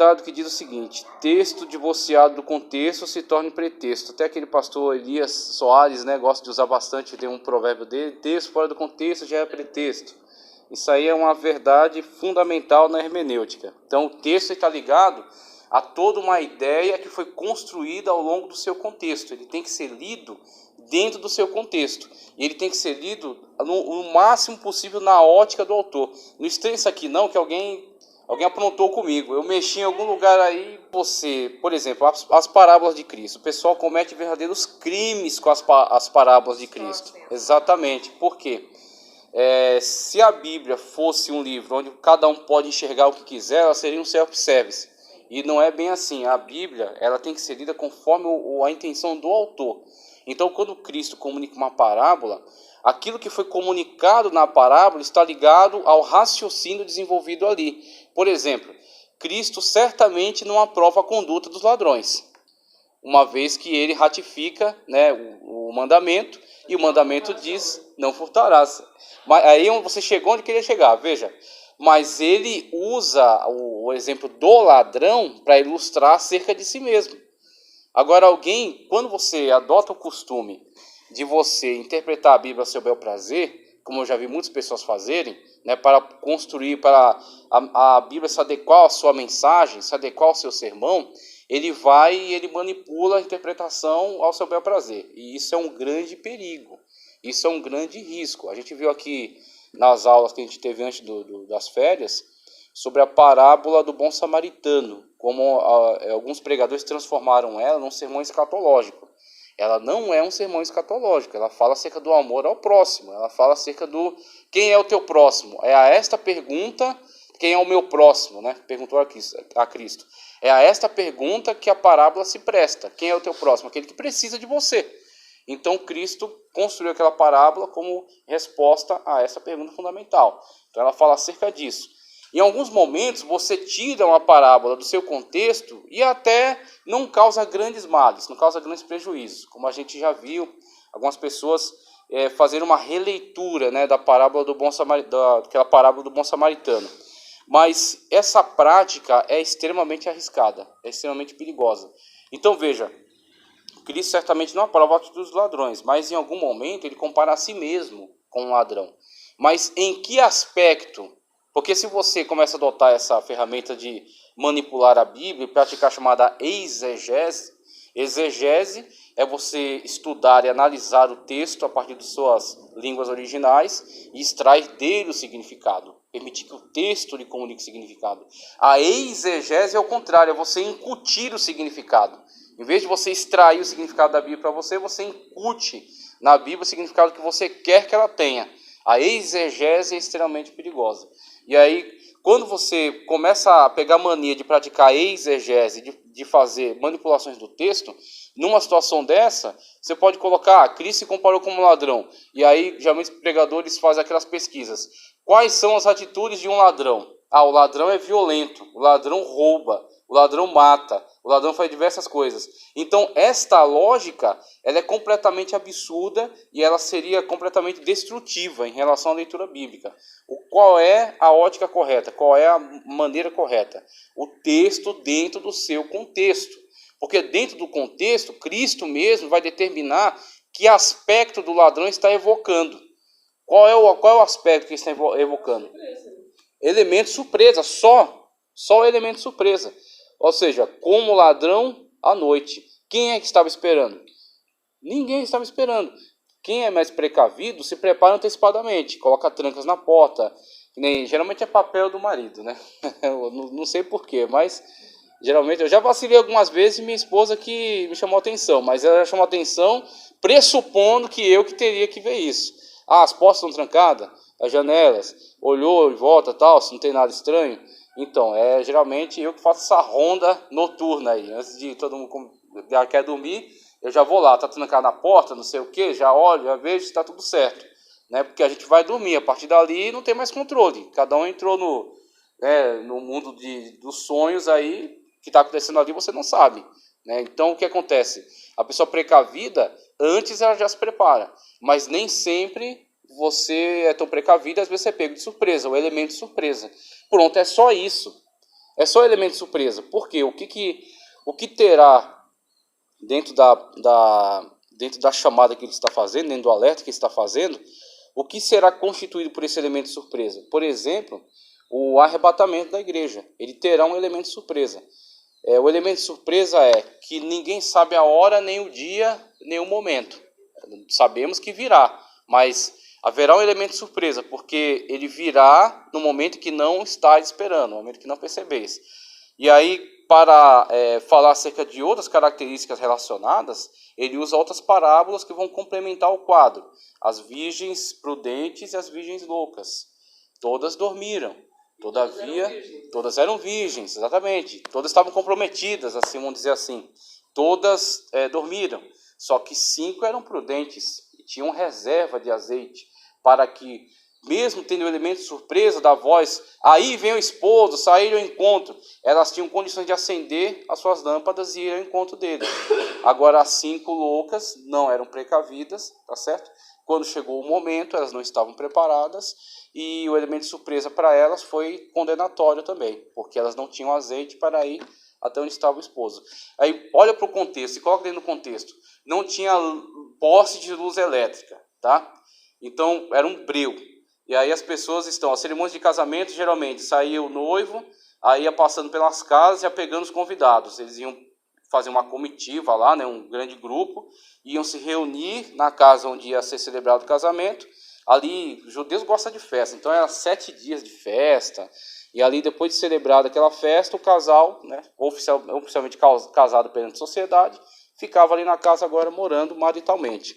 ditado que diz o seguinte: texto divorciado do contexto se torna pretexto. Até aquele pastor Elias Soares, né, gosta de usar bastante, tem um provérbio dele: texto fora do contexto já é pretexto. Isso aí é uma verdade fundamental na hermenêutica. Então o texto está ligado a toda uma ideia que foi construída ao longo do seu contexto. Ele tem que ser lido dentro do seu contexto. E ele tem que ser lido no máximo possível na ótica do autor. Não estranhe isso aqui não, que alguém aprontou comigo. Eu mexi em algum lugar aí, por exemplo, as parábolas de Cristo. O pessoal comete verdadeiros crimes com as parábolas de Cristo. Exatamente. Por quê? Se a Bíblia fosse um livro onde cada um pode enxergar o que quiser, ela seria um self-service. E não é bem assim. A Bíblia, ela tem que ser lida conforme a intenção do autor. Então, quando Cristo comunica uma parábola, aquilo que foi comunicado na parábola está ligado ao raciocínio desenvolvido ali. Por exemplo, Cristo certamente não aprova a conduta dos ladrões, uma vez que ele ratifica, né, o mandamento, e o mandamento diz: não furtarás. Mas aí você chegou onde queria chegar, veja. Mas ele usa o exemplo do ladrão para ilustrar acerca de si mesmo. Agora, quando você adota o costume de você interpretar a Bíblia a seu bel prazer, como eu já vi muitas pessoas fazerem, né, para a Bíblia se adequar à sua mensagem, se adequar ao seu sermão, ele manipula a interpretação ao seu bel prazer. E isso é um grande perigo, isso é um grande risco. A gente viu aqui nas aulas que a gente teve antes das férias, sobre a parábola do bom samaritano, como alguns pregadores transformaram ela num sermão escatológico. Ela não é um sermão escatológico, ela fala acerca do amor ao próximo, ela fala acerca do quem é o teu próximo. É a esta pergunta, quem é o meu próximo, né? Perguntou a Cristo. É a esta pergunta que a parábola se presta: quem é o teu próximo? Aquele que precisa de você. Então Cristo construiu aquela parábola como resposta a essa pergunta fundamental. Então ela fala acerca disso. Em alguns momentos você tira uma parábola do seu contexto e até não causa grandes males, não causa grandes prejuízos. Como a gente já viu algumas pessoas fazerem uma releitura, né, da parábola daquela parábola do bom samaritano. Mas essa prática é extremamente arriscada, é extremamente perigosa. Então veja, Cristo certamente não aprova a atitude dos ladrões, mas em algum momento ele compara a si mesmo com um ladrão. Mas em que aspecto? Porque se você começa a adotar essa ferramenta de manipular a Bíblia e praticar a chamada exegese é você estudar e analisar o texto a partir de suas línguas originais e extrair dele o significado, permitir que o texto lhe comunique o significado. A exegese é o contrário, é você incutir o significado. Em vez de você extrair o significado da Bíblia para você incute na Bíblia o significado que você quer que ela tenha. A exegese é extremamente perigosa. E aí, quando você começa a pegar mania de praticar exegese, de fazer manipulações do texto, numa situação dessa, você pode colocar: Cristo se comparou como ladrão. E aí, geralmente, os pregadores fazem aquelas pesquisas. Quais são as atitudes de um ladrão? O ladrão é violento, o ladrão rouba, o ladrão mata, o ladrão faz diversas coisas. Então, esta lógica, ela é completamente absurda e ela seria completamente destrutiva em relação à leitura bíblica. Qual é a ótica correta? Qual é a maneira correta? O texto dentro do seu contexto. Porque dentro do contexto, Cristo mesmo vai determinar que aspecto do ladrão está evocando. Qual é o aspecto que está evocando? Elemento surpresa, só o elemento surpresa. Ou seja, como ladrão à noite. Quem é que estava esperando? Ninguém estava esperando. Quem é mais precavido se prepara antecipadamente, coloca trancas na porta. Geralmente é papel do marido, né? Eu não sei porquê, mas geralmente eu já vacilei algumas vezes e minha esposa que me chamou a atenção, mas ela chamou a atenção pressupondo que eu que teria que ver isso. As portas estão trancadas, as janelas, olhou em volta, tal, se não tem nada estranho. Então, geralmente eu que faço essa ronda noturna aí. Antes de todo mundo já quer dormir, eu já vou lá, tá trancado na porta, não sei o que, já olho, já vejo se está tudo certo. Né? Porque a gente vai dormir, a partir dali não tem mais controle. Cada um entrou no mundo dos sonhos aí, o que está acontecendo ali você não sabe. Né? Então, o que acontece? A pessoa precavida, antes ela já se prepara. Mas nem sempre você é tão precavido, às vezes você é pego de surpresa, o elemento de surpresa. Pronto, é só isso. É só elemento surpresa. Por quê? O que terá dentro dentro da chamada que ele está fazendo, dentro do alerta que ele está fazendo, o que será constituído por esse elemento surpresa? Por exemplo, o arrebatamento da igreja. Ele terá um elemento surpresa. O elemento surpresa é que ninguém sabe a hora, nem o dia, nem o momento. Sabemos que virá, mas haverá um elemento surpresa, porque ele virá no momento que não está esperando, no momento que não percebeis. E aí, para falar acerca de outras características relacionadas, ele usa outras parábolas que vão complementar o quadro. As virgens prudentes e as virgens loucas. Todas dormiram. Todavia, todas eram virgens, exatamente. Todas estavam comprometidas, assim, vamos dizer assim. Todas dormiram. Só que 5 eram prudentes e tinham reserva de azeite para que, mesmo tendo o elemento surpresa da voz, aí vem o esposo, saíram ao encontro, elas tinham condições de acender as suas lâmpadas e ir ao encontro dele. Agora, as 5 loucas não eram precavidas, tá certo? Quando chegou o momento, elas não estavam preparadas e o elemento surpresa para elas foi condenatório também, porque elas não tinham azeite para ir até onde estava o esposo. Aí, olha para o contexto, e coloca dentro do contexto. Não tinha poste de luz elétrica, tá? Então, era um breu. E aí as pessoas estão, a cerimônia de casamento, geralmente, saía o noivo, aí ia passando pelas casas e ia pegando os convidados. Eles iam fazer uma comitiva lá, né, um grande grupo, iam se reunir na casa onde ia ser celebrado o casamento. Ali, os judeus gostam de festa, então eram 7 dias de festa. E ali, depois de celebrada aquela festa, o casal, né, oficialmente casado perante a sociedade, ficava ali na casa agora morando maritalmente.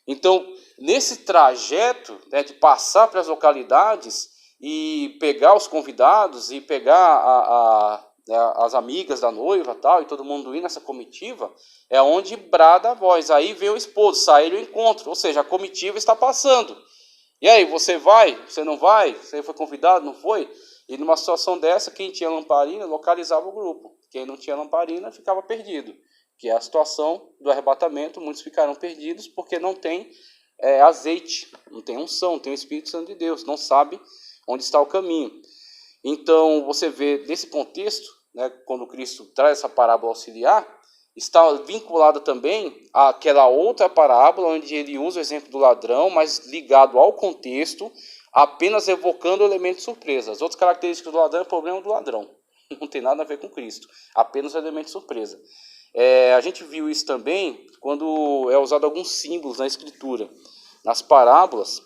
Então, nesse trajeto, né, de passar para as localidades e pegar os convidados e pegar as amigas da noiva tal, e todo mundo ir nessa comitiva, é onde brada a voz. Aí vem o esposo, sair ao encontro, ou seja, a comitiva está passando. E aí, você vai? Você não vai? Você foi convidado? Não foi? E numa situação dessa, quem tinha lamparina localizava o grupo. Quem não tinha lamparina ficava perdido. Que é a situação do arrebatamento, muitos ficaram perdidos porque não tem azeite, não tem unção, não tem o Espírito Santo de Deus, não sabe onde está o caminho. Então, você vê nesse contexto, né, quando Cristo traz essa parábola auxiliar, está vinculada também àquela outra parábola, onde ele usa o exemplo do ladrão, mas ligado ao contexto, apenas evocando o elemento de surpresa. As outras características do ladrão é o problema do ladrão, não tem nada a ver com Cristo, apenas o elemento de surpresa. A gente viu isso também quando é usado alguns símbolos na Escritura. Nas parábolas,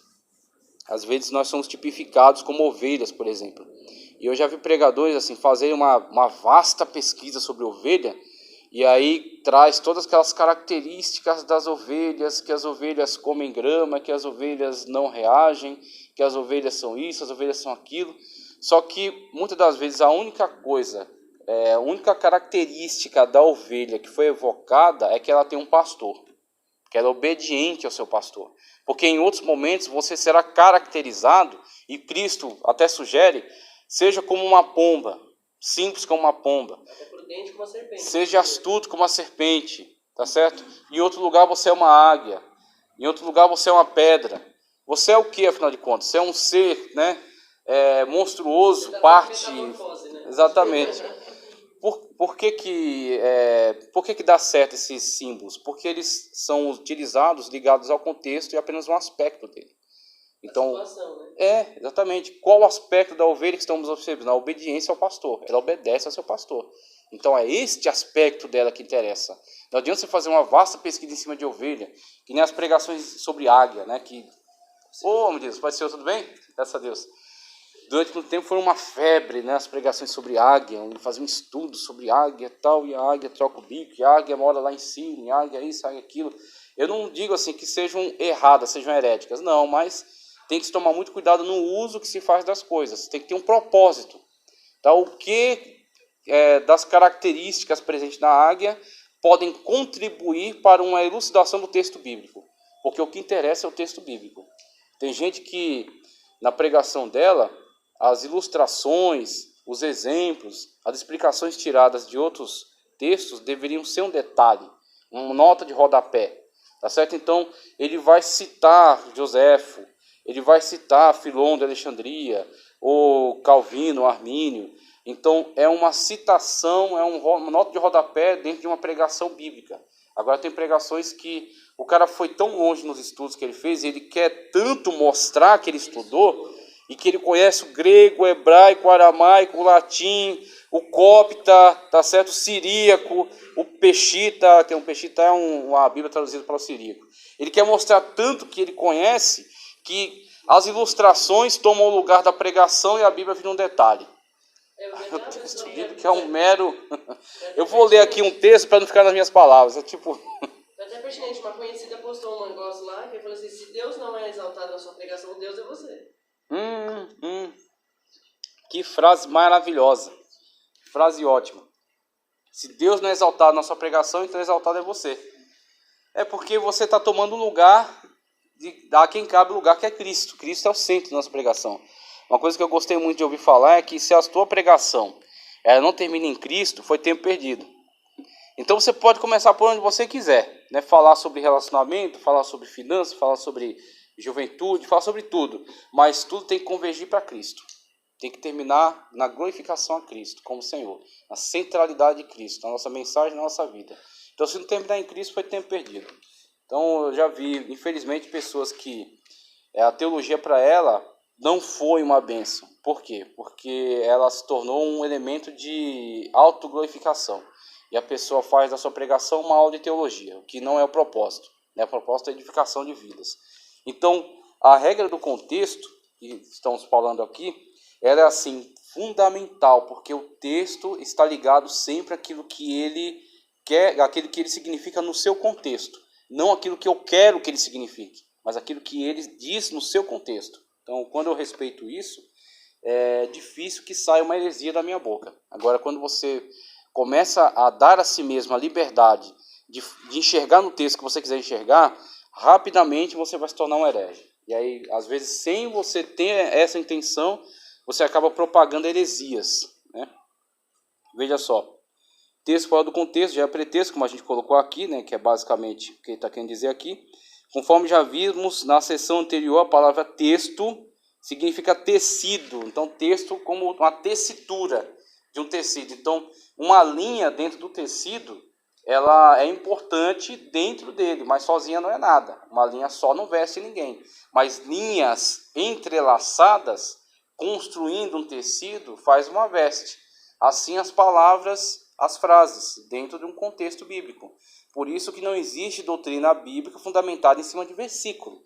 às vezes nós somos tipificados como ovelhas, por exemplo. E eu já vi pregadores assim fazerem uma vasta pesquisa sobre ovelha, e aí traz todas aquelas características das ovelhas, que as ovelhas comem grama, que as ovelhas não reagem, que as ovelhas são isso, as ovelhas são aquilo. Só que, muitas das vezes, a única característica da ovelha que foi evocada é que ela tem um pastor, que ela é obediente ao seu pastor. Porque em outros momentos você será caracterizado, e Cristo até sugere, seja como uma pomba, simples como uma pomba. Até prudente como uma serpente. Seja astuto como uma serpente, tá certo? Em outro lugar você é uma águia, em outro lugar você é uma pedra. Você é o que, afinal de contas? Você é um ser, né, monstruoso, parte... Né? Exatamente. Por que dá certo esses símbolos? Porque eles são utilizados, ligados ao contexto e apenas um aspecto dele. Então, situação, né? Exatamente. Qual o aspecto da ovelha que estamos observando? A obediência ao pastor. Ela obedece ao seu pastor. Então, é este aspecto dela que interessa. Não adianta você fazer uma vasta pesquisa em cima de ovelha, que nem as pregações sobre águia, né? Meu Deus, Pai do Senhor, tudo bem? Graças a Deus. Durante muito tempo foi uma febre, né? As pregações sobre águia, fazer um estudo sobre águia e tal, e a águia troca o bico, e a águia mora lá em cima, e a águia isso, a águia aquilo. Eu não digo assim que sejam erradas, sejam heréticas, não, mas tem que se tomar muito cuidado no uso que se faz das coisas. Tem que ter um propósito. Tá? O que das características presentes na águia podem contribuir para uma elucidação do texto bíblico. Porque o que interessa é o texto bíblico. Tem gente que, na pregação dela, as ilustrações, os exemplos, as explicações tiradas de outros textos deveriam ser um detalhe, uma nota de rodapé. Tá certo? Então, ele vai citar Joséfo, ele vai citar Filon de Alexandria, ou Calvino, ou Armínio, Então, é uma citação, é uma nota de rodapé dentro de uma pregação bíblica. Agora, tem pregações que o cara foi tão longe nos estudos que ele fez, e ele quer tanto mostrar que ele estudou, e que ele conhece o grego, o hebraico, o aramaico, o latim, o copta, tá certo? O siríaco, o peshita, tem um peshita é uma Bíblia traduzida para o siríaco. Ele quer mostrar tanto que ele conhece, que as ilustrações tomam o lugar da pregação e a Bíblia vira um detalhe. O texto bíblico é um mero... Eu vou ler aqui um texto para não ficar nas minhas palavras. É tipo... Até pertinente, uma conhecida postou um negócio lá que falou assim: se Deus não é exaltado na sua pregação, Deus é você. Que frase maravilhosa. Frase ótima. Se Deus não é exaltado na sua pregação, então exaltado é você. É porque você está tomando o lugar a quem cabe o lugar, que é Cristo. Cristo é o centro da nossa pregação. Uma coisa que eu gostei muito de ouvir falar é que se a tua pregação ela não termina em Cristo, foi tempo perdido. Então você pode começar por onde você quiser, né? Falar sobre relacionamento, falar sobre finanças, falar sobre juventude, falar sobre tudo. Mas tudo tem que convergir para Cristo. Tem que terminar na glorificação a Cristo como Senhor, na centralidade de Cristo, na nossa mensagem, na nossa vida. Então, se não terminar em Cristo, foi tempo perdido. Então, eu já vi, infelizmente, pessoas que a teologia para ela não foi uma bênção. Por quê? Porque ela se tornou um elemento de autoglorificação. E a pessoa faz da sua pregação uma aula de teologia, o que não é o propósito. Né? O propósito é a edificação de vidas. Então, a regra do contexto, que estamos falando aqui, ela é assim, fundamental, porque o texto está ligado sempre àquilo que ele quer, àquilo que ele significa no seu contexto. Não aquilo que eu quero que ele signifique, mas aquilo que ele diz no seu contexto. Então, quando eu respeito isso, é difícil que saia uma heresia da minha boca. Agora, quando você começa a dar a si mesmo a liberdade de enxergar no texto que você quiser enxergar, rapidamente você vai se tornar um herege. E aí, às vezes, sem você ter essa intenção, você acaba propagando heresias, né? Veja só, texto fora do contexto já é pretexto, como a gente colocou aqui, né? Que é basicamente o que ele está querendo dizer aqui. Conforme já vimos na sessão anterior, a palavra texto significa tecido. Então, texto como uma tessitura de um tecido. Então, uma linha dentro do tecido, ela é importante dentro dele, mas sozinha não é nada. Uma linha só não veste ninguém. Mas linhas entrelaçadas, construindo um tecido, faz uma veste. Assim as palavras, as frases, dentro de um contexto bíblico. Por isso que não existe doutrina bíblica fundamentada em cima de versículo.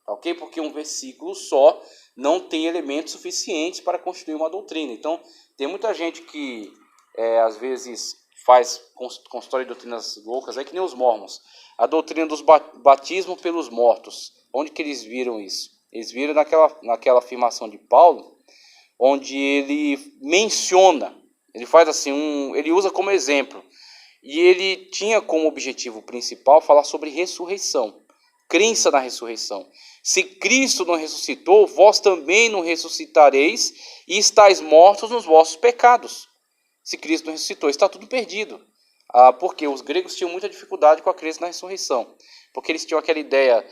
Ok? Porque um versículo só não tem elementos suficientes para construir uma doutrina. Então, tem muita gente que, às vezes, constrói doutrinas loucas, que nem os mormons. A doutrina dos batismo pelos mortos. Onde que eles viram isso? Eles viram naquela afirmação de Paulo, onde ele menciona, ele faz assim, ele usa como exemplo, e ele tinha como objetivo principal falar sobre ressurreição, crença na ressurreição. Se Cristo não ressuscitou, vós também não ressuscitareis e estáis mortos nos vossos pecados. Se Cristo não ressuscitou, está tudo perdido. Porque os gregos tinham muita dificuldade com a crença na ressurreição, porque eles tinham aquela ideia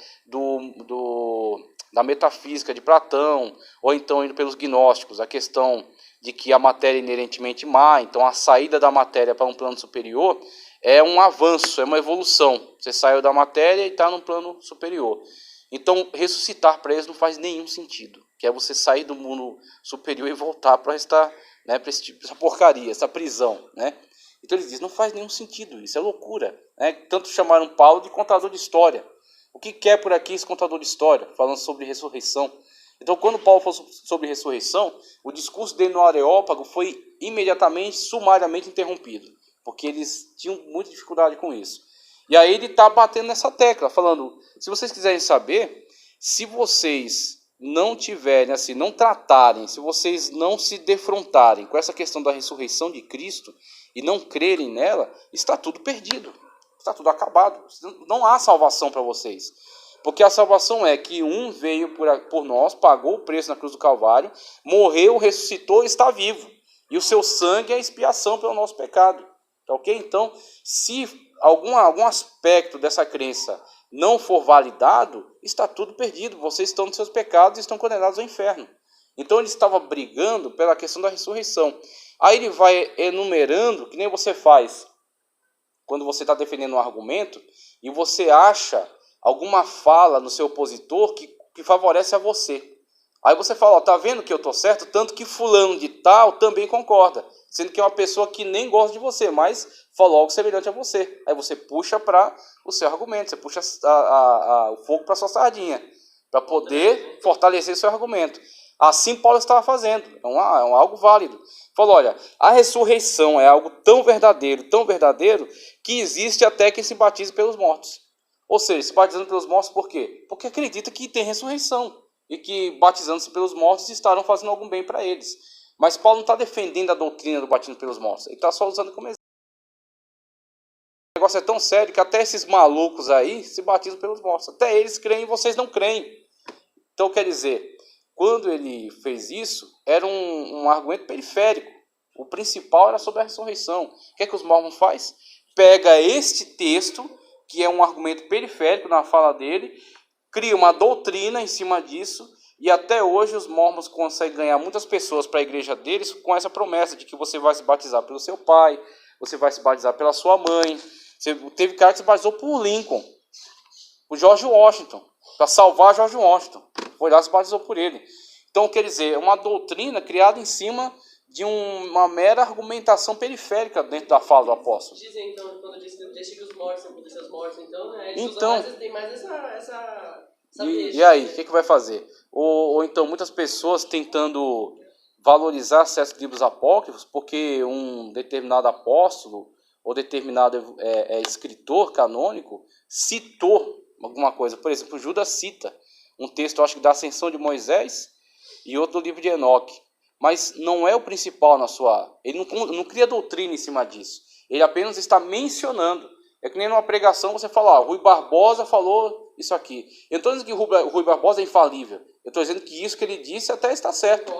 da metafísica de Platão, ou então indo pelos gnósticos, a questão de que a matéria é inerentemente má, então a saída da matéria para um plano superior é um avanço, é uma evolução. Você saiu da matéria e está num plano superior. Então, ressuscitar para eles não faz nenhum sentido, que é você sair do mundo superior e voltar para essa porcaria, essa prisão, né? Então eles dizem, não faz nenhum sentido, isso é loucura, né? Tanto chamaram Paulo de contador de história. O que quer por aqui esse contador de história, falando sobre ressurreição? Então, quando Paulo falou sobre ressurreição, o discurso dele no Areópago foi imediatamente, sumariamente interrompido, porque eles tinham muita dificuldade com isso. E aí ele está batendo nessa tecla, falando, se vocês quiserem saber, se vocês não tiverem, assim, não tratarem, se vocês não se defrontarem com essa questão da ressurreição de Cristo e não crerem nela, está tudo perdido, está tudo acabado, não há salvação para vocês. Porque a salvação é que um veio por nós, pagou o preço na cruz do Calvário, morreu, ressuscitou e está vivo. E o seu sangue é a expiação pelo nosso pecado. Tá ok? Então, se algum aspecto dessa crença não for validado, está tudo perdido. Vocês estão nos seus pecados e estão condenados ao inferno. Então, ele estava brigando pela questão da ressurreição. Aí ele vai enumerando, que nem você faz quando você está defendendo um argumento e você acha alguma fala no seu opositor que favorece a você. Aí você fala, ó, tá vendo que eu tô certo? Tanto que fulano de tal também concorda. Sendo que é uma pessoa que nem gosta de você, mas falou algo semelhante a você. Aí você puxa para o seu argumento, você puxa o fogo para a sua sardinha, para poder fortalecer o seu argumento. Assim Paulo estava fazendo, algo válido. Falou, olha, a ressurreição é algo tão verdadeiro, que existe até quem se batize pelos mortos. Ou seja, se batizando pelos mortos por quê? Porque acredita que tem ressurreição e que batizando-se pelos mortos estarão fazendo algum bem para eles. Mas Paulo não está defendendo a doutrina do batismo pelos mortos, ele está só usando como exemplo. O negócio é tão sério que até esses malucos aí se batizam pelos mortos. Até eles creem e vocês não creem. Então, quer dizer, quando ele fez isso, era um argumento periférico. O principal era sobre a ressurreição. O que é que os mormons fazem? Pega este texto, que é um argumento periférico na fala dele, cria uma doutrina em cima disso, e até hoje os mormons conseguem ganhar muitas pessoas para a igreja deles com essa promessa de que você vai se batizar pelo seu pai, você vai se batizar pela sua mãe. Teve cara que se batizou por Lincoln, por George Washington, para salvar George Washington. Foi lá e se batizou por ele. Então, quer dizer, é uma doutrina criada em cima de uma mera argumentação periférica dentro da fala do apóstolo. Dizem, então, quando diz que os mortos são por seus mortos, então, né, eles então, têm mais essa e aí, o que vai fazer? Ou então, muitas pessoas tentando valorizar certos livros apócrifos, porque um determinado apóstolo ou determinado escritor canônico citou alguma coisa. Por exemplo, Judas cita um texto, acho que da Ascensão de Moisés e outro do livro de Enoque. Mas não é o principal na sua... Ele não cria doutrina em cima disso. Ele apenas está mencionando. É que nem numa pregação você fala, Rui Barbosa falou isso aqui. Eu não estou dizendo que Rui Barbosa é infalível. Eu estou dizendo que isso que ele disse até está certo.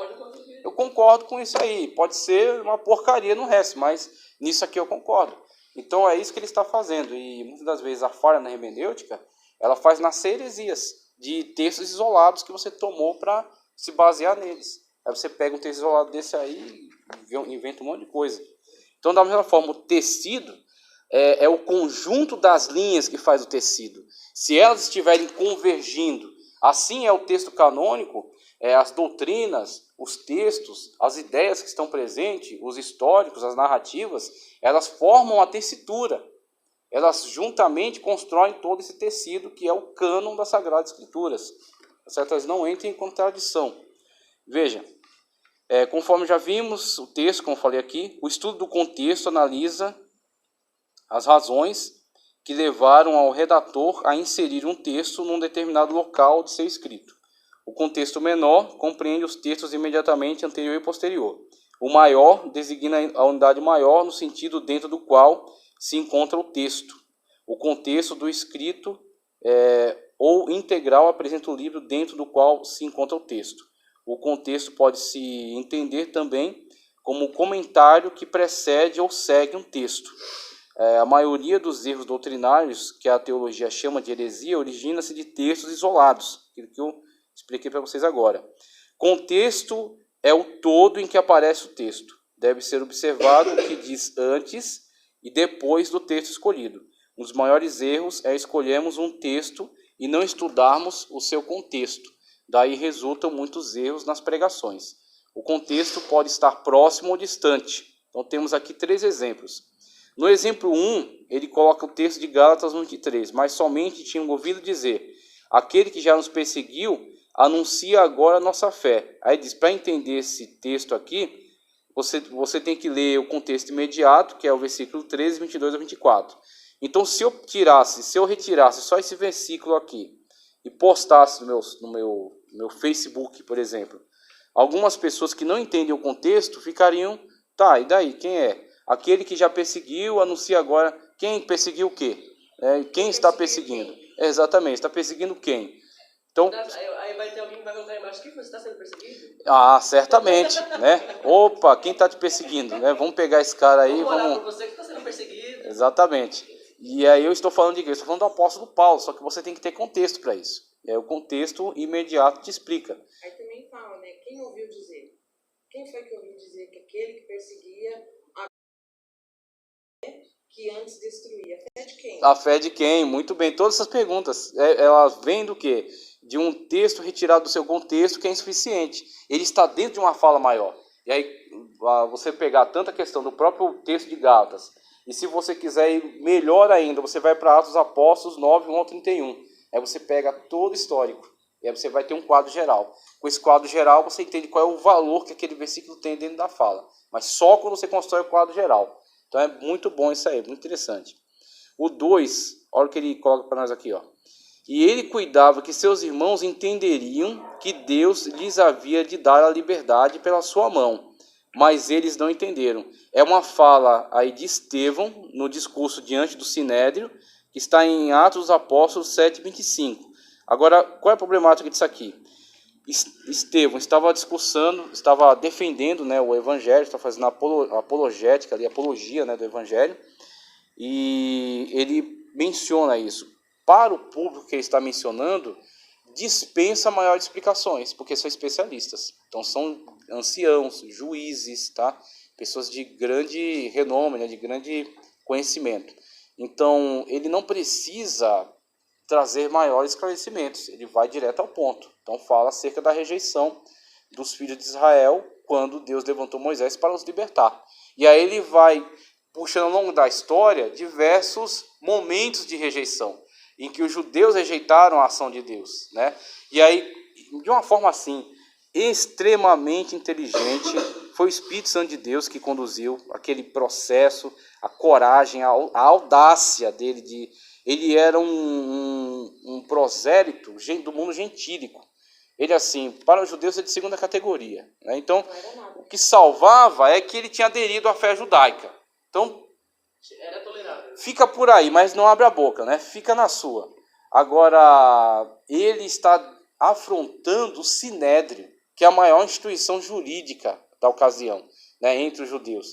Eu concordo com isso aí. Pode ser uma porcaria no resto, mas nisso aqui eu concordo. Então é isso que ele está fazendo. E muitas das vezes a falha na hermenêutica, ela faz nascer heresias de textos isolados que você tomou para se basear neles. Aí você pega um texto isolado desse aí e inventa um monte de coisa. Então, da mesma forma, o tecido é o conjunto das linhas que faz o tecido. Se elas estiverem convergindo, assim é o texto canônico, as doutrinas, os textos, as ideias que estão presentes, os históricos, as narrativas, elas formam a tessitura. Elas juntamente constroem todo esse tecido que é o cânon das Sagradas Escrituras. Elas não entram em contradição. Veja, conforme já vimos o texto, como falei aqui, o estudo do contexto analisa as razões que levaram ao redator a inserir um texto num determinado local de ser escrito. O contexto menor compreende os textos imediatamente anterior e posterior. O maior designa a unidade maior no sentido dentro do qual se encontra o texto. O contexto do escrito ou integral apresenta o livro dentro do qual se encontra o texto. O contexto pode se entender também como o comentário que precede ou segue um texto. A maioria dos erros doutrinários que a teologia chama de heresia origina-se de textos isolados, aquilo que eu expliquei para vocês agora. Contexto é o todo em que aparece o texto. Deve ser observado o que diz antes e depois do texto escolhido. Um dos maiores erros é escolhermos um texto e não estudarmos o seu contexto. Daí resultam muitos erros nas pregações. O contexto pode estar próximo ou distante. Então temos aqui 3 exemplos. No exemplo 1, ele coloca o texto de Gálatas 1:23, mas somente tinham ouvido dizer, aquele que já nos perseguiu, anuncia agora a nossa fé. Aí diz, para entender esse texto aqui, você tem que ler o contexto imediato, que é o versículo 13, 22 a 24. Então, se eu retirasse só esse versículo aqui e postasse no meu Facebook, por exemplo, algumas pessoas que não entendem o contexto ficariam, tá, e daí, quem é? Aquele que já perseguiu, anuncia agora. Quem perseguiu o quê? Quem está perseguindo? Exatamente, está perseguindo quem? Então, aí vai ter alguém que vai colocar embaixo, que você está sendo perseguido? Ah, certamente, né? Opa, quem está te perseguindo? Né? Vamos pegar esse cara aí, vamos orar por você que está sendo perseguido. Exatamente. E aí eu estou falando de igreja, estou falando do apóstolo Paulo, só que você tem que ter contexto para isso. O contexto imediato te explica. Aí também fala, né? Quem ouviu dizer? Quem foi que ouviu dizer que aquele que perseguia, que antes destruía? A fé de quem? A fé de quem? Muito bem, todas essas perguntas, elas vêm do quê? De um texto retirado do seu contexto que é insuficiente. Ele está dentro de uma fala maior. E aí, você pegar tanta questão do próprio texto de Gálatas, e se você quiser ir melhor ainda, você vai para Atos dos Apóstolos 9, 1 ao 31. Aí você pega todo o histórico. E aí você vai ter um quadro geral. Com esse quadro geral, você entende qual é o valor que aquele versículo tem dentro da fala. Mas só quando você constrói o quadro geral. Então é muito bom isso aí, muito interessante. O 2, olha o que ele coloca para nós aqui, ó. E ele cuidava que seus irmãos entenderiam que Deus lhes havia de dar a liberdade pela sua mão, mas eles não entenderam. É uma fala aí de Estevão, no discurso diante do Sinédrio, que está em Atos dos Apóstolos 7:25. Agora, qual é a problemática disso aqui? Estevão estava discursando, estava defendendo, né, o Evangelho, estava fazendo apologética, ali, apologia, né, do Evangelho, e ele menciona isso. Para o público que ele está mencionando, dispensa maiores explicações, porque são especialistas. Então são anciãos, juízes, tá? Pessoas de grande renome, né, de grande conhecimento. Então ele não precisa trazer maiores esclarecimentos, ele vai direto ao ponto. Então fala acerca da rejeição dos filhos de Israel quando Deus levantou Moisés para os libertar. E aí ele vai puxando ao longo da história diversos momentos de rejeição, em que os judeus rejeitaram a ação de Deus, né? E aí, de uma forma assim, extremamente inteligente, foi o Espírito Santo de Deus que conduziu aquele processo, a coragem, a audácia dele. Ele era um prosélito do mundo gentílico. Ele, assim, para os judeus é de segunda categoria, né? Então, o que salvava é que ele tinha aderido à fé judaica. Então, era tolerável. Fica por aí, mas não abre a boca, né? Fica na sua. Agora, ele está afrontando o Sinédrio, que é a maior instituição jurídica da ocasião, né, entre os judeus.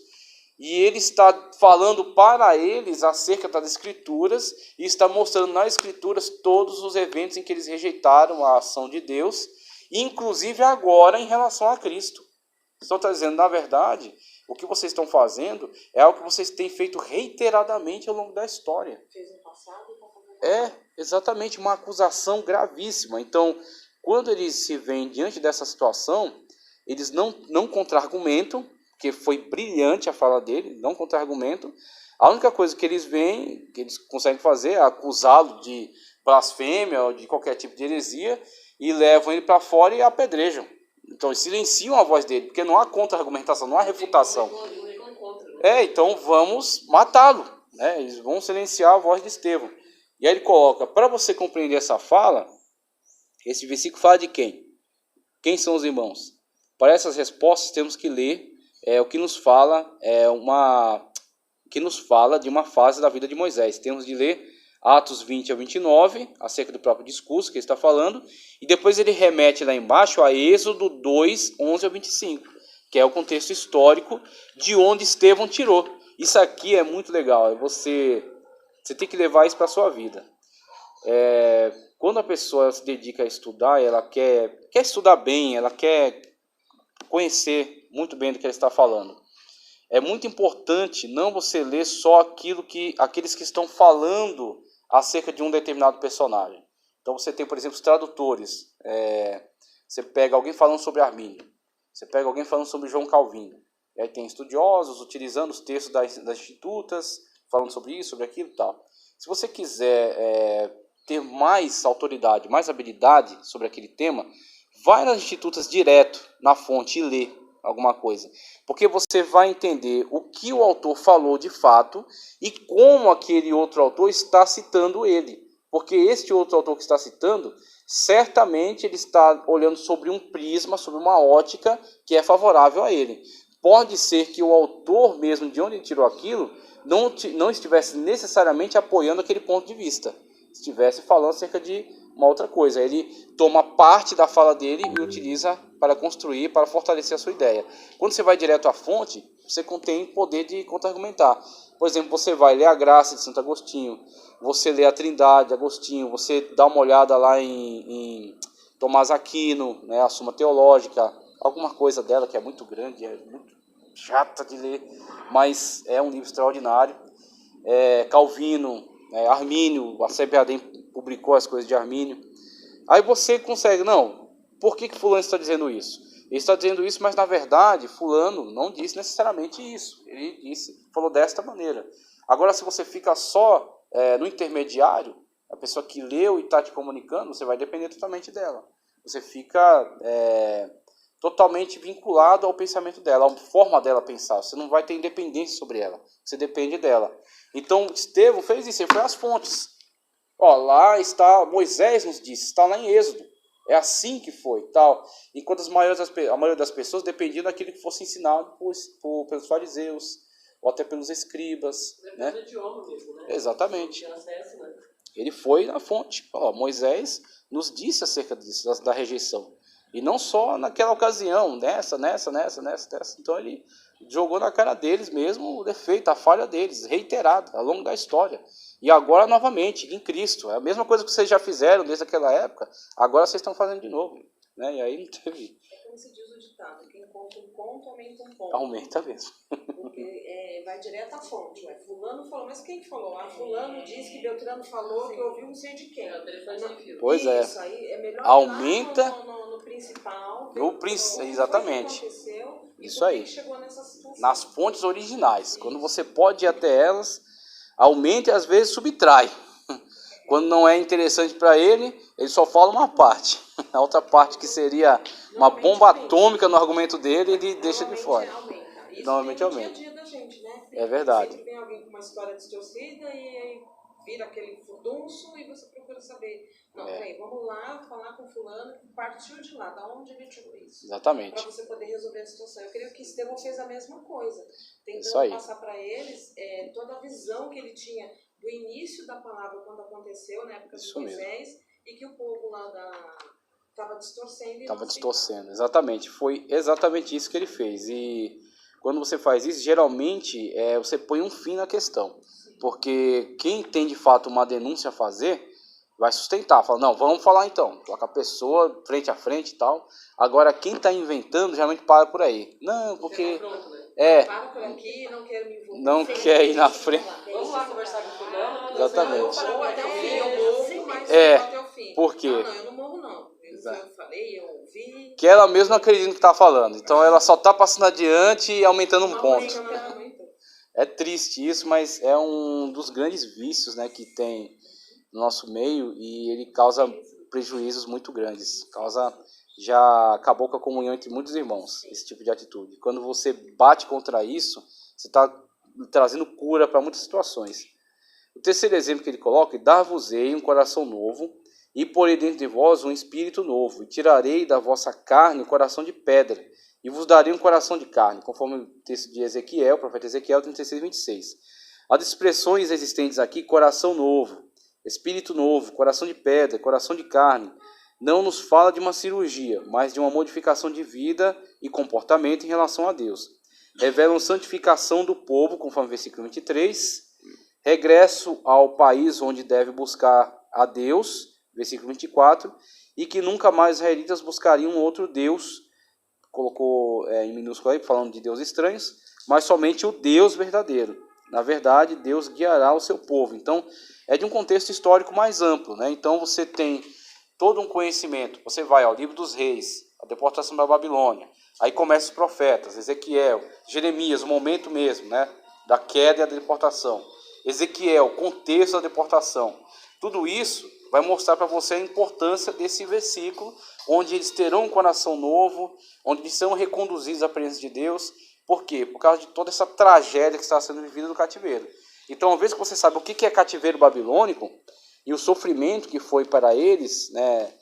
E ele está falando para eles acerca das Escrituras e está mostrando nas Escrituras todos os eventos em que eles rejeitaram a ação de Deus, inclusive agora em relação a Cristo. Estou dizendo, na verdade, o que vocês estão fazendo é algo que vocês têm feito reiteradamente ao longo da história. Fez no passado e está fazendo É, exatamente, uma acusação gravíssima. Então, quando eles se veem diante dessa situação, eles não contra-argumentam, porque foi brilhante a fala dele, não contra-argumentam. A única coisa que eles veem, que eles conseguem fazer, é acusá-lo de blasfêmia ou de qualquer tipo de heresia, e levam ele para fora e apedrejam. Então, eles silenciam a voz dele, porque não há contra-argumentação, não há refutação. Então vamos matá-lo, né? Eles vão silenciar a voz de Estevão. E aí ele coloca, para você compreender essa fala, esse versículo fala de quem? Quem são os irmãos? Para essas respostas temos que ler o que nos fala de uma fase da vida de Moisés. Temos de ler Atos 20 a 29, acerca do próprio discurso que ele está falando, e depois ele remete lá embaixo a Êxodo 2, 11 a 25, que é o contexto histórico de onde Estevão tirou. Isso aqui é muito legal, você tem que levar isso para a sua vida. Quando a pessoa se dedica a estudar, ela quer estudar bem, ela quer conhecer muito bem do que ela está falando. É muito importante não você ler só aqueles que estão falando acerca de um determinado personagem. Então você tem, por exemplo, os tradutores. Você pega alguém falando sobre Armínio. Você pega alguém falando sobre João Calvino. E aí tem estudiosos utilizando os textos das institutas, falando sobre isso, sobre aquilo e tal. Se você quiser ter mais autoridade, mais habilidade sobre aquele tema, vai nas institutas direto, na fonte, e lê alguma coisa. Porque você vai entender o que o autor falou de fato e como aquele outro autor está citando ele. Porque este outro autor que está citando, certamente ele está olhando sobre um prisma, sobre uma ótica que é favorável a ele. Pode ser que o autor mesmo, de onde ele tirou aquilo, não estivesse necessariamente apoiando aquele ponto de vista. Estivesse falando acerca de uma outra coisa. Ele toma parte da fala dele e utiliza para construir, para fortalecer a sua ideia. Quando você vai direto à fonte, você tem poder de contra-argumentar. Por exemplo, você vai ler a Graça de Santo Agostinho, você lê a Trindade de Agostinho, você dá uma olhada lá em Tomás Aquino, né, a Suma Teológica, alguma coisa dela que é muito grande, é muito chata de ler, mas é um livro extraordinário. Calvino, Armínio, a CBAD publicou as coisas de Armínio. Aí você consegue, não, por que fulano está dizendo isso? Ele está dizendo isso, mas na verdade fulano não disse necessariamente isso. Ele falou desta maneira. Agora, se você fica só no intermediário, a pessoa que leu e está te comunicando, você vai depender totalmente dela. Você fica totalmente vinculado ao pensamento dela, à forma dela pensar. Você não vai ter independência sobre ela. Você depende dela. Então, Estevão fez isso, ele foi às fontes. Lá está, Moisés nos disse, está lá em Êxodo. É assim que foi, tal. Enquanto a maioria das pessoas dependiam daquilo que fosse ensinado pelos fariseus, ou até pelos escribas. Né? Do idioma mesmo, né? Exatamente. Acesso, né? Ele foi na fonte. Moisés nos disse acerca disso, da rejeição. E não só naquela ocasião, nessa. Então ele jogou na cara deles mesmo o defeito, a falha deles, reiterada ao longo da história. E agora novamente, em Cristo. É a mesma coisa que vocês já fizeram desde aquela época, agora vocês estão fazendo de novo. Né? E aí não teve... É como se diz o ditado, quem conta um ponto, aumenta um ponto. Aumenta mesmo. Porque vai direto à fonte. Fulano falou, mas quem falou? Fulano disse que Beltrano falou que ouviu não sei de quem. Pois isso, aí é melhor aumenta no principal. Exatamente. Isso aí. Chegou nessa situação. Nas fontes originais. Isso. Quando você pode ir até elas, aumenta e às vezes subtrai. Quando não é interessante para ele só fala uma parte. A outra parte que seria uma bomba atômica no argumento dele, ele deixa de fora. Normalmente aumenta. Dia a dia da gente, né? É verdade. Sempre vem alguém com uma história distorcida e aí vira aquele furdunço e você procura saber. Não, peraí, vamos lá falar com fulano que partiu de lá, da onde ele tirou isso. Exatamente. Para você poder resolver a situação. Eu creio que Estevão fez a mesma coisa. Tentando passar para eles toda a visão que ele tinha do início da palavra quando aconteceu, na época de Moisés, e que o povo lá estava distorcendo. Estava distorcendo, exatamente. Foi exatamente isso que ele fez. E quando você faz isso, geralmente você põe um fim na questão. Porque quem tem de fato uma denúncia a fazer, vai sustentar. Fala, não, vamos falar então. Coloca a pessoa frente a frente e tal. Agora, quem está inventando, geralmente para por aí. Não, porque... Para por aqui, não quero me envolver. Não quer ir na frente. Vamos lá conversar com o fulano. Exatamente. Eu vou até o fim, eu morro, mas eu vou até o fim. Por quê? Não, eu não morro não. Eu falei, eu ouvi. Que ela mesma acredita no que está falando. Então ela só está passando adiante e aumentando um ponto. É triste isso, mas é um dos grandes vícios, né, que tem no nosso meio e ele causa prejuízos muito grandes. Já acabou com a comunhão entre muitos irmãos, esse tipo de atitude. Quando você bate contra isso, você está trazendo cura para muitas situações. O terceiro exemplo que ele coloca é: dar-vos-ei um coração novo, e porei dentro de vós um espírito novo, e tirarei da vossa carne um coração de pedra, e vos darei um coração de carne, conforme o texto de Ezequiel, profeta Ezequiel 36, 26. As expressões existentes aqui: coração novo, espírito novo, coração de pedra, coração de carne, não nos fala de uma cirurgia, mas de uma modificação de vida e comportamento em relação a Deus. Revelam santificação do povo, conforme o versículo 23, regresso ao país onde deve buscar a Deus, versículo 24, e que nunca mais os israelitas buscariam outro Deus, colocou em minúsculo aí, falando de Deus estranhos, mas somente o Deus verdadeiro. Na verdade, Deus guiará o seu povo. Então, é de um contexto histórico mais amplo, né? Então, você tem todo um conhecimento. Você vai ao livro dos reis, a deportação da Babilônia, aí começa os profetas, Ezequiel, Jeremias, o momento mesmo, né, da queda e da deportação. Ezequiel, contexto da deportação. Tudo isso vai mostrar para você a importância desse versículo, onde eles terão um coração novo, onde eles serão reconduzidos à presença de Deus. Por quê? Por causa de toda essa tragédia que está sendo vivida no cativeiro. Então, uma vez que você sabe o que é cativeiro babilônico, e o sofrimento que foi para eles, né,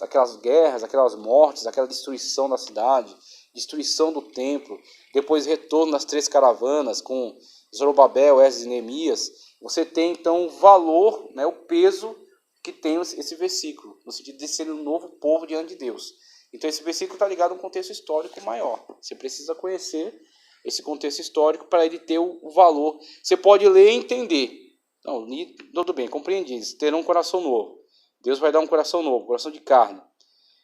aquelas guerras, aquelas mortes, aquela destruição da cidade, destruição do templo, depois retorno das 3 caravanas com Zorobabel, Esdras e Neemias, você tem então o valor, né, o peso que tem esse versículo, no sentido de ser um novo povo diante de Deus. Então esse versículo está ligado a um contexto histórico maior. Você precisa conhecer esse contexto histórico para ele ter o valor. Você pode ler e entender. Não, tudo bem, compreendi. Terão um coração novo. Deus vai dar um coração novo, coração de carne.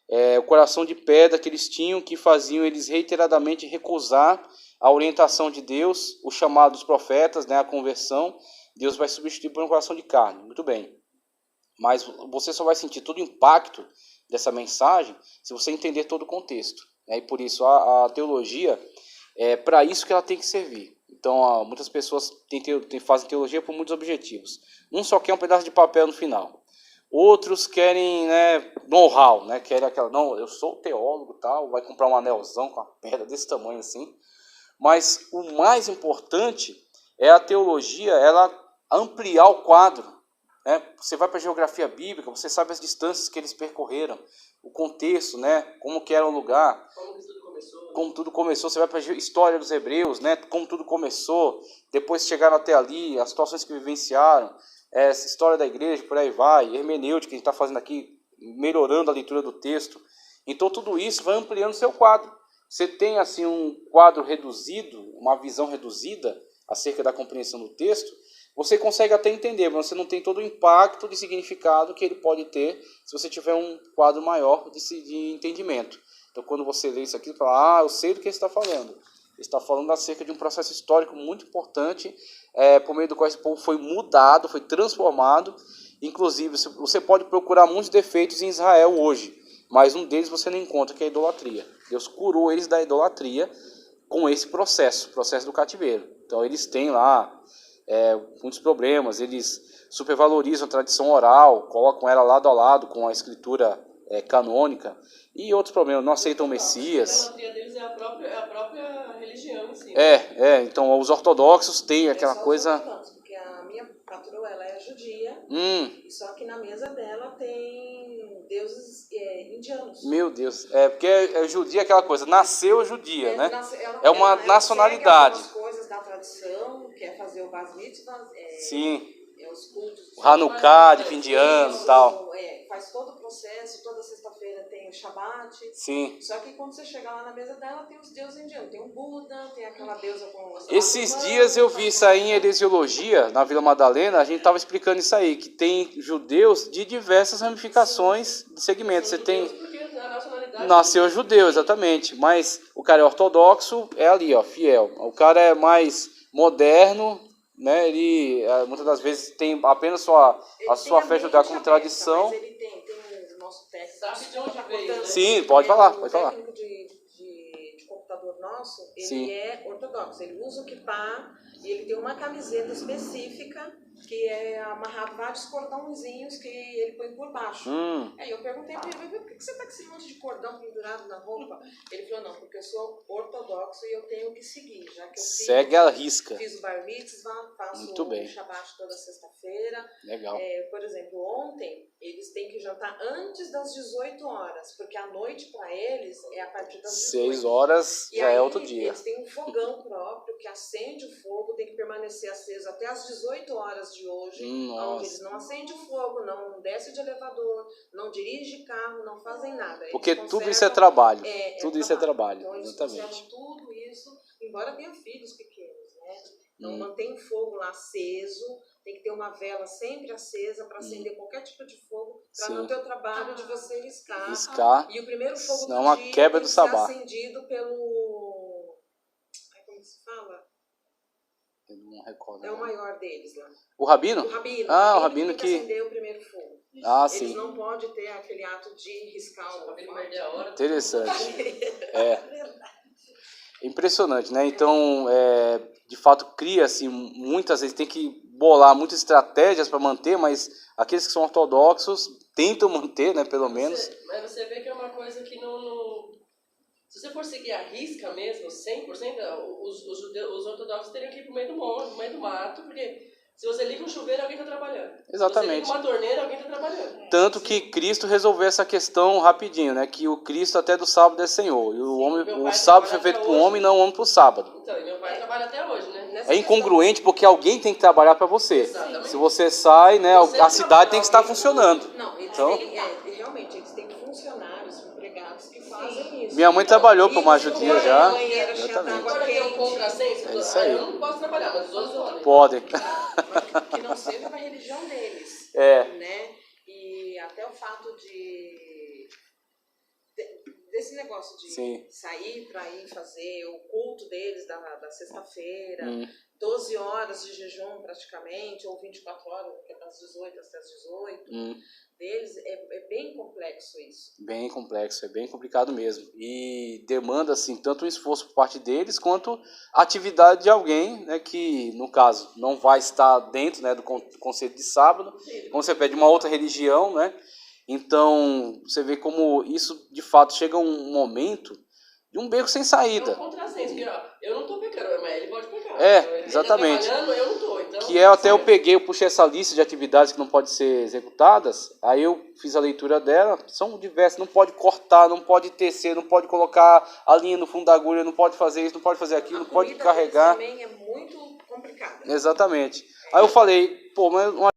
o coração de pedra que eles tinham, que faziam eles reiteradamente recusar a orientação de Deus, o chamado dos profetas, né, a conversão. Deus vai substituir por um coração de carne. Muito bem. Mas você só vai sentir todo o impacto dessa mensagem se você entender todo o contexto. Né? E por isso a teologia é para isso que ela tem que servir. Então muitas pessoas fazem teologia por muitos objetivos. Um só quer um pedaço de papel no final. Outros querem, né, know-how, né? Querem aquela, não, eu sou teólogo, tal, vai comprar um anelzão com uma pedra desse tamanho assim. Mas o mais importante é a teologia, ela ampliar o quadro. Né? Você vai para a geografia bíblica, você sabe as distâncias que eles percorreram, o contexto, né? Como que era o lugar, como tudo começou. Você vai para a história dos hebreus, né? Como tudo começou, depois chegaram até ali, as situações que vivenciaram, essa história da igreja, por aí vai, hermenêutica que a gente está fazendo aqui, melhorando a leitura do texto. Então tudo isso vai ampliando o seu quadro. Você tem assim um quadro reduzido, uma visão reduzida acerca da compreensão do texto, você consegue até entender, mas você não tem todo o impacto de significado que ele pode ter se você tiver um quadro maior de entendimento. Então quando você lê isso aqui, você fala, eu sei do que ele está falando. Ele está falando acerca de um processo histórico muito importante, por meio do qual esse povo foi mudado, foi transformado. Inclusive, você pode procurar muitos defeitos em Israel hoje, mas um deles você não encontra, que é a idolatria. Deus curou eles da idolatria com esse processo do cativeiro. Então eles têm lá muitos problemas, eles supervalorizam a tradição oral, colocam ela lado a lado com a escritura canônica, e outros problemas, não aceitam o Messias. A idolatria deles é a própria religião em si. Então os ortodoxos têm aquela coisa... Porque a minha patroa, ela é judia, só que na mesa dela tem deuses indianos. Meu Deus, porque judia é aquela coisa, nasceu judia, né? É uma nacionalidade. Ela segue algumas coisas da tradição, que é fazer o Bas Mitzvah, Sim. Os cultos. O Hanukkah de fim de ano e tal. Faz todo o processo, toda sexta-feira tem o Shabbat. Sim. Só que quando você chegar lá na mesa dela, tem os deuses indianos. Tem o Buda, tem aquela deusa com... Esses dias eu vi isso aí em heresiologia, na Vila Madalena, a gente estava explicando isso aí, que tem judeus de diversas ramificações de segmentos. Você tem... Nasceu judeu, exatamente. Mas o cara é ortodoxo, é ali, ó, fiel. O cara é mais moderno, né? Ele muitas das vezes tem apenas a sua fé judaica como tradição. Mas ele tem o nosso técnico. Sim, pode falar, pode falar. O técnico de computador nosso, ele Sim. é ortodoxo. Ele usa o kippah e ele tem uma camiseta específica que é amarrado vários cordãozinhos que ele põe por baixo. Aí eu perguntei para ele, por que você tá com esse monte de cordão pendurado na roupa? Ele falou, não, porque eu sou ortodoxo e eu tenho que seguir, já que eu segue a risca. Fiz o bar mitzvah, faço Muito bem. o Shabbat toda sexta-feira. Legal. Por exemplo, ontem eles têm que jantar antes das 18 horas, porque a noite para eles é a partir das 18. 6 horas e já aí, é outro dia. Eles têm um fogão próprio que acende o fogo, tem que permanecer aceso até as 18 horas de hoje, onde eles não acendem o fogo, não descem de elevador, não dirigem carro, não fazem nada. Porque tudo isso é trabalho. Tudo isso é trabalho, então, eles exatamente. conservam tudo isso, embora tenham filhos pequenos, né? Então mantém o fogo lá aceso, tem que ter uma vela sempre acesa para acender qualquer tipo de fogo, para não ter o trabalho de você riscar. E o primeiro fogo do uma dia quebra tem do que sabá. ser acendido pelo... como se fala? Eu não recordo. É o maior deles lá. O Rabino? O Rabino. O Rabino tem que acender o primeiro fogo. Sim. Eles não podem ter aquele ato de riscar o Rabino perder a hora. Interessante. Impressionante, né? Então, de fato, cria-se, muitas vezes tem que bolar muitas estratégias para manter, mas aqueles que são ortodoxos tentam manter, né, pelo menos. Mas você vê que é uma coisa que não... Se você for seguir a risca mesmo, 100%, os ortodoxos teriam que ir pro meio do monte, no meio do mato, porque se você liga um chuveiro, alguém está trabalhando. Exatamente. Se você liga uma torneira, alguém está trabalhando. Tanto que Cristo resolveu essa questão rapidinho, né? Que o Cristo até do sábado é Senhor. E o sábado foi feito para o homem, não o homem para o sábado. Então, e meu pai trabalha até hoje, né? É incongruente porque alguém tem que trabalhar para você. Exatamente. Se você sai, né? A cidade tem que estar funcionando. Não, eles então, realmente, eles têm funcionários, empregados que fazem isso. Minha mãe trabalhou para uma judia já. Exatamente. Agora tem um contrassenso. É isso aí. Eu não posso trabalhar, mas os outros podem. Que não seja para a religião deles. É. Né? E até o fato de desse negócio de Sim. sair para ir fazer o culto deles da sexta-feira, 12 horas de jejum praticamente, ou 24 horas, que é das 18 até as 18, deles, é bem complexo isso. Bem complexo, é bem complicado mesmo. E demanda, assim, tanto um esforço por parte deles, quanto a atividade de alguém, né, que, no caso, não vai estar dentro, né, do conceito de sábado, como você pede uma outra religião, né? Então, você vê como isso, de fato, chega a um momento de um beco sem saída. É um contrassenso, porque ó, eu não estou pecando, mas ele pode pecar. É, exatamente. Ele tá trabalhando, eu não estou. Então, Que é, até eu peguei, eu puxei essa lista de atividades que não podem ser executadas, aí eu fiz a leitura dela, são diversas, não pode cortar, não pode tecer, não pode colocar a linha no fundo da agulha, não pode fazer isso, não pode fazer aquilo, não pode carregar. Também é muito complicada. Exatamente. Aí eu falei, pô, mas uma